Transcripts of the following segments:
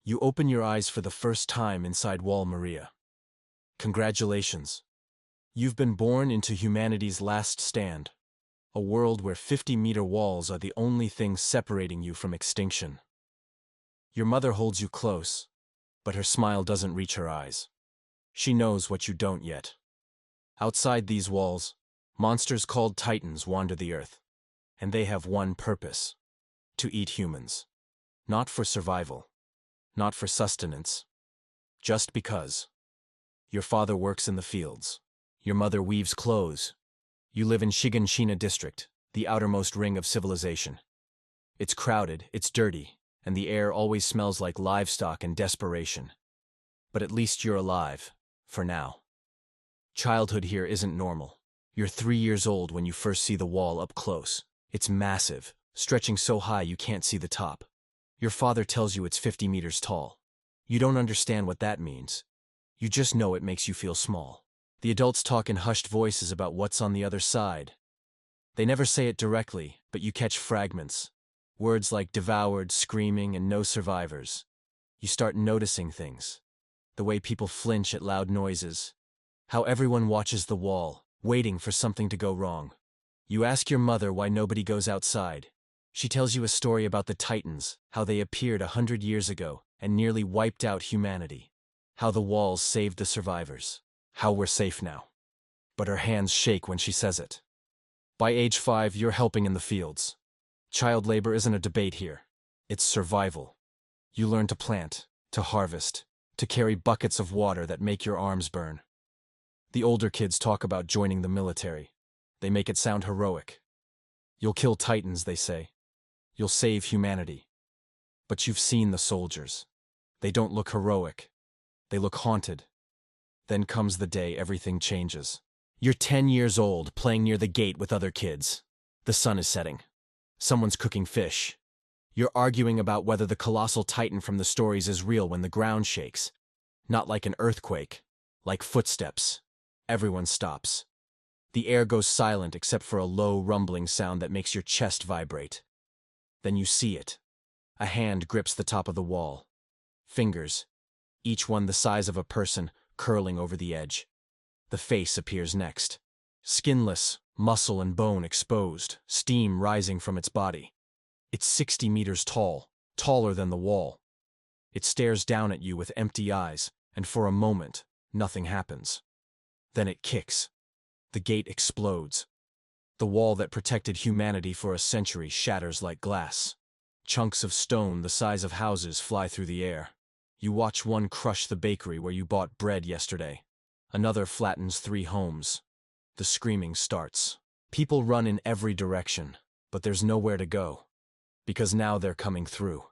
You open your eyes for the first time inside Wall Maria. Congratulations. You've been born into humanity's last stand, a world where 50-meter walls are the only thing separating you from extinction. Your mother holds you close, but her smile doesn't reach her eyes. She knows what you don't yet. Outside these walls, monsters called Titans wander the earth, and they have one purpose: to eat humans. Not for survival, not for sustenance, just because. Your father works in the fields. Your mother weaves clothes. You live in Shiganshina district, the outermost ring of civilization. It's crowded, it's dirty, and the air always smells like livestock and desperation. But at least you're alive, for now. Childhood here isn't normal. You're 3 years old when you first see the wall up close. It's massive, stretching so high you can't see the top. Your father tells you it's 50 meters tall. You don't understand what that means. You just know it makes you feel small. The adults talk in hushed voices about what's on the other side. They never say it directly, but you catch fragments. Words like devoured, screaming, and no survivors. You start noticing things. The way people flinch at loud noises. How everyone watches the wall, waiting for something to go wrong. You ask your mother why nobody goes outside. She tells you a story about the Titans, how they appeared 100 years ago and nearly wiped out humanity. How the walls saved the survivors. How we're safe now. But her hands shake when she says it. By age 5, you're helping in the fields. Child labor isn't a debate here. It's survival. You learn to plant, to harvest, to carry buckets of water that make your arms burn. The older kids talk about joining the military. They make it sound heroic. You'll kill Titans, they say. You'll save humanity. But you've seen the soldiers. They don't look heroic. They look haunted. Then comes the day everything changes. You're 10 years old, playing near the gate with other kids. The sun is setting. Someone's cooking fish. You're arguing about whether the colossal Titan from the stories is real when the ground shakes. Not like an earthquake, like footsteps. Everyone stops. The air goes silent except for a low, rumbling sound that makes your chest vibrate. Then you see it. A hand grips the top of the wall. Fingers, each one the size of a person, curling over the edge. The face appears next. Skinless, muscle and bone exposed, steam rising from its body. It's 60 meters tall, taller than the wall. It stares down at you with empty eyes, and for a moment, nothing happens. Then it kicks. The gate explodes. The wall that protected humanity for a century shatters like glass. Chunks of stone the size of houses fly through the air. You watch one crush the bakery where you bought bread yesterday. Another flattens 3 homes. The screaming starts. People run in every direction, but there's nowhere to go. Because now they're coming through.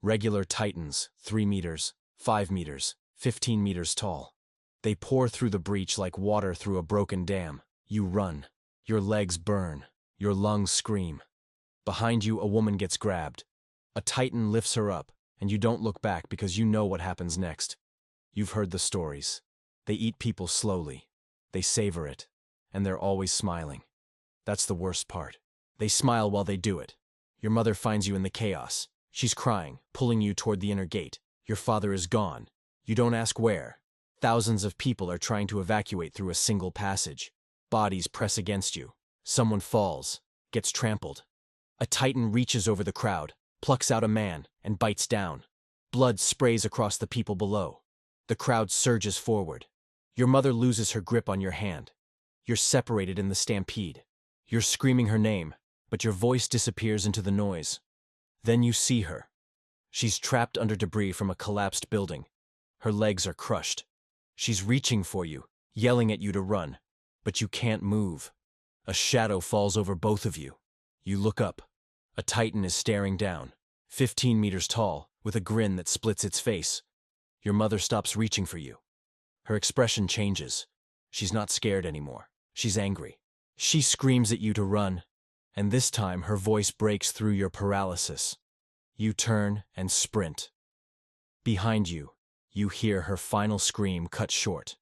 Regular Titans, 3 meters, 5 meters, 15 meters tall. They pour through the breach like water through a broken dam. You run. Your legs burn. Your lungs scream. Behind you, a woman gets grabbed. A Titan lifts her up, and you don't look back because you know what happens next. You've heard the stories. They eat people slowly. They savor it. And they're always smiling. That's the worst part. They smile while they do it. Your mother finds you in the chaos. She's crying, pulling you toward the inner gate. Your father is gone. You don't ask where. Thousands of people are trying to evacuate through a single passage. Bodies press against you. Someone falls, gets trampled. A Titan reaches over the crowd, plucks out a man, and bites down. Blood sprays across the people below. The crowd surges forward. Your mother loses her grip on your hand. You're separated in the stampede. You're screaming her name, but your voice disappears into the noise. Then you see her. She's trapped under debris from a collapsed building. Her legs are crushed. She's reaching for you, yelling at you to run, but you can't move. A shadow falls over both of you. You look up. A Titan is staring down, 15 meters tall, with a grin that splits its face. Your mother stops reaching for you. Her expression changes. She's not scared anymore. She's angry. She screams at you to run, and this time her voice breaks through your paralysis. You turn and sprint. Behind you, you hear her final scream cut short.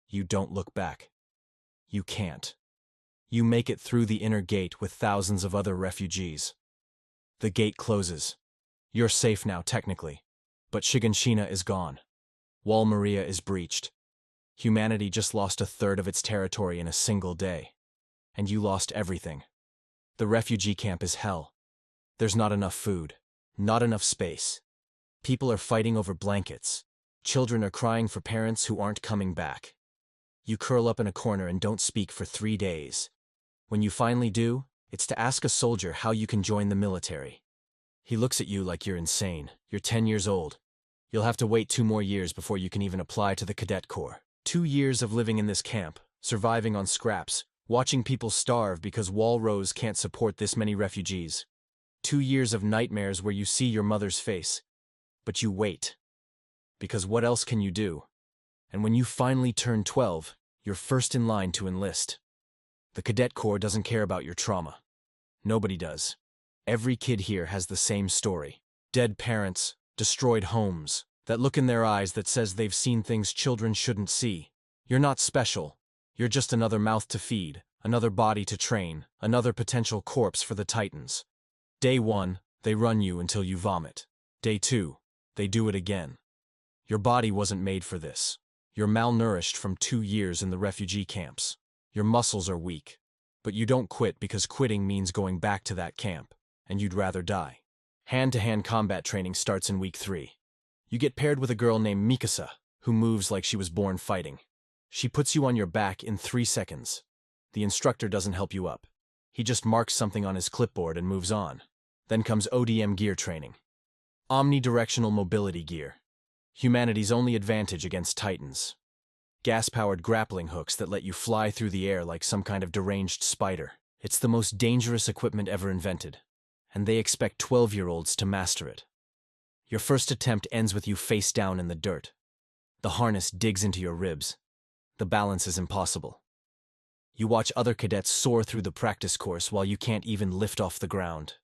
You don't look back. You can't. You make it through the inner gate with thousands of other refugees. The gate closes. You're safe now, technically. But Shiganshina is gone. Wall Maria is breached. Humanity just lost a third of its territory in a single day. And you lost everything. The refugee camp is hell. There's not enough food. Not enough space. People are fighting over blankets. Children are crying for parents who aren't coming back. You curl up in a corner and don't speak for 3 days. When you finally do, it's to ask a soldier how you can join the military. He looks at you like you're insane. You're 10 years old. You'll have to wait 2 more years before you can even apply to the cadet corps. 2 years of living in this camp, surviving on scraps, watching people starve because Walrose can't support this many refugees. 2 years of nightmares where you see your mother's face. But you wait. Because what else can you do? And when you finally turn 12, you're first in line to enlist. The cadet corps doesn't care about your trauma. Nobody does. Every kid here has the same story. Dead parents, destroyed homes, that look in their eyes that says they've seen things children shouldn't see. You're not special. You're just another mouth to feed, another body to train, another potential corpse for the Titans. Day 1, they run you until you vomit. Day 2, they do it again. Your body wasn't made for this. You're malnourished from 2 years in the refugee camps. Your muscles are weak. But you don't quit because quitting means going back to that camp, and you'd rather die. Hand-to-hand combat training starts in week 3. You get paired with a girl named Mikasa, who moves like she was born fighting. She puts you on your back in 3 seconds. The instructor doesn't help you up. He just marks something on his clipboard and moves on. Then comes ODM gear training. Omnidirectional mobility gear. Humanity's only advantage against Titans. Gas-powered grappling hooks that let you fly through the air like some kind of deranged spider. It's the most dangerous equipment ever invented, and they expect 12-year-olds to master it. Your first attempt ends with you face down in the dirt. The harness digs into your ribs. The balance is impossible. You watch other cadets soar through the practice course while you can't even lift off the ground.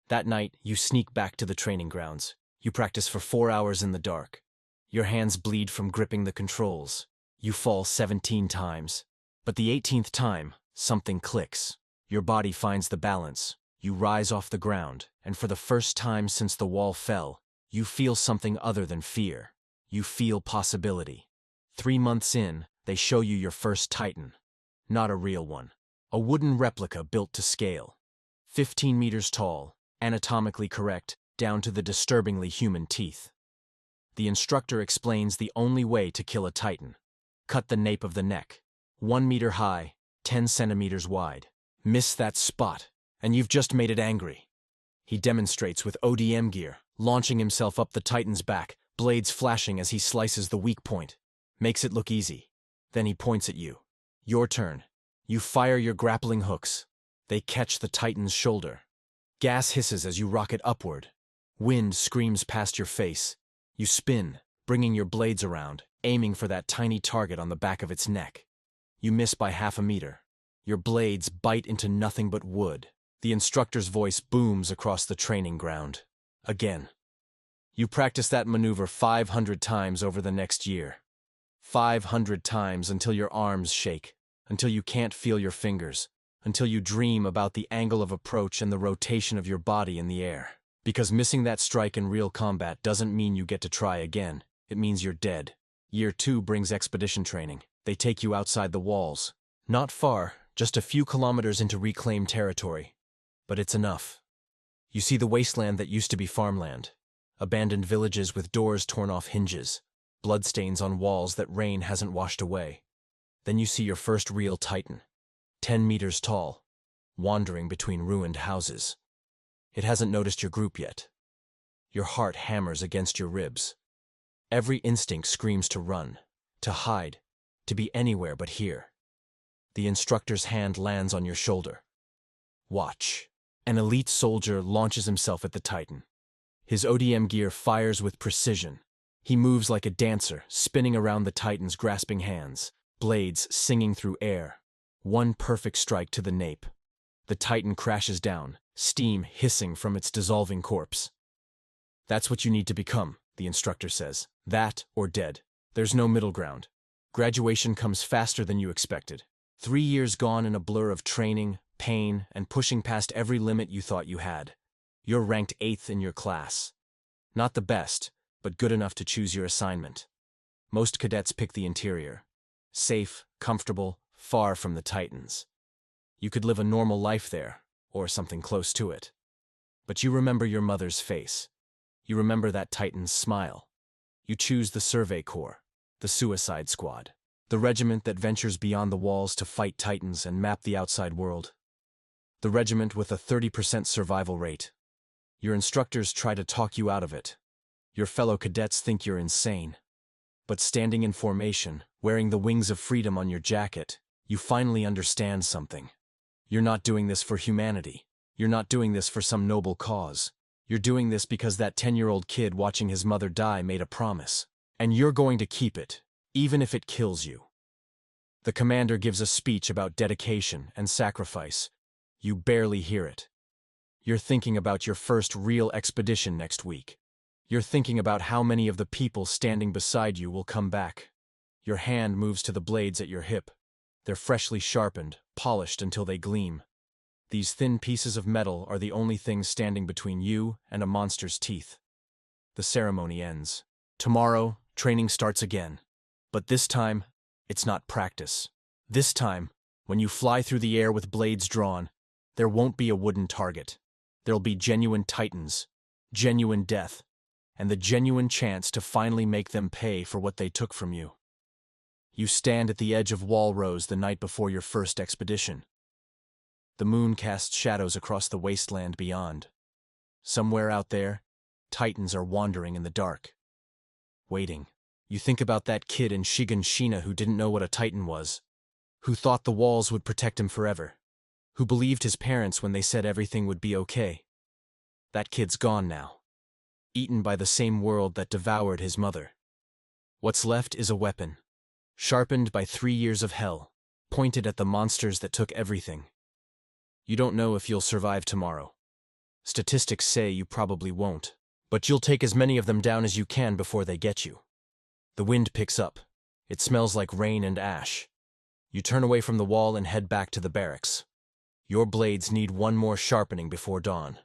That night, you sneak back to the training grounds. You practice for 4 hours in the dark. Your hands bleed from gripping the controls. You fall 17 times. But the 18th time, something clicks. Your body finds the balance. You rise off the ground, and for the first time since the wall fell, you feel something other than fear. You feel possibility. 3 months in, they show you your first Titan. Not a real one. A wooden replica built to scale. 15 meters tall, anatomically correct, down to the disturbingly human teeth. The instructor explains the only way to kill a Titan. Cut the nape of the neck. 1 meter high, 10 centimeters wide. Miss that spot, and you've just made it angry. He demonstrates with ODM gear, launching himself up the Titan's back, blades flashing as he slices the weak point. Makes it look easy. Then he points at you. Your turn. You fire your grappling hooks. They catch the Titan's shoulder. Gas hisses as you rocket upward. Wind screams past your face. You spin, bringing your blades around, aiming for that tiny target on the back of its neck. You miss by 1/2 meter. Your blades bite into nothing but wood. The instructor's voice booms across the training ground. Again. You practice that maneuver 500 times over the next year. 500 times until your arms shake, until you can't feel your fingers, until you dream about the angle of approach and the rotation of your body in the air. Because missing that strike in real combat doesn't mean you get to try again. It means you're dead. Year 2 brings expedition training. They take you outside the walls. Not far, just a few kilometers into reclaimed territory. But it's enough. You see the wasteland that used to be farmland. Abandoned villages with doors torn off hinges. Bloodstains on walls that rain hasn't washed away. Then you see your first real Titan. 10 meters tall, wandering between ruined houses. It hasn't noticed your group yet. Your heart hammers against your ribs. Every instinct screams to run, to hide, to be anywhere but here. The instructor's hand lands on your shoulder. Watch. An elite soldier launches himself at the Titan. His ODM gear fires with precision. He moves like a dancer, spinning around the Titan's grasping hands, blades singing through air. One perfect strike to the nape. The Titan crashes down, steam hissing from its dissolving corpse. That's what you need to become, the instructor says. That or dead. There's no middle ground. Graduation comes faster than you expected. 3 years gone in a blur of training, pain, and pushing past every limit you thought you had. You're ranked 8th in your class. Not the best, but good enough to choose your assignment. Most cadets pick the interior. Safe, comfortable, far from the Titans. You could live a normal life there, or something close to it. But you remember your mother's face. You remember that Titan's smile. You choose the Survey Corps, the Suicide Squad, the regiment that ventures beyond the walls to fight Titans and map the outside world. The regiment with a 30% survival rate. Your instructors try to talk you out of it. Your fellow cadets think you're insane. But standing in formation, wearing the wings of freedom on your jacket, you finally understand something. You're not doing this for humanity. You're not doing this for some noble cause. You're doing this because that 10-year-old kid watching his mother die made a promise. And you're going to keep it, even if it kills you. The commander gives a speech about dedication and sacrifice. You barely hear it. You're thinking about your first real expedition next week. You're thinking about how many of the people standing beside you will come back. Your hand moves to the blades at your hip. They're freshly sharpened, polished until they gleam. These thin pieces of metal are the only things standing between you and a monster's teeth. The ceremony ends. Tomorrow, training starts again. But this time, it's not practice. This time, when you fly through the air with blades drawn, there won't be a wooden target. There'll be genuine Titans, genuine death, and the genuine chance to finally make them pay for what they took from you. You stand at the edge of Wall Rose the night before your first expedition. The moon casts shadows across the wasteland beyond. Somewhere out there, Titans are wandering in the dark. Waiting. You think about that kid in Shiganshina who didn't know what a Titan was, who thought the walls would protect him forever, who believed his parents when they said everything would be okay. That kid's gone now, eaten by the same world that devoured his mother. What's left is a weapon, sharpened by 3 years of hell, pointed at the monsters that took everything. You don't know if you'll survive tomorrow. Statistics say you probably won't, but you'll take as many of them down as you can before they get you. The wind picks up. It smells like rain and ash. You turn away from the wall and head back to the barracks. Your blades need one more sharpening before dawn.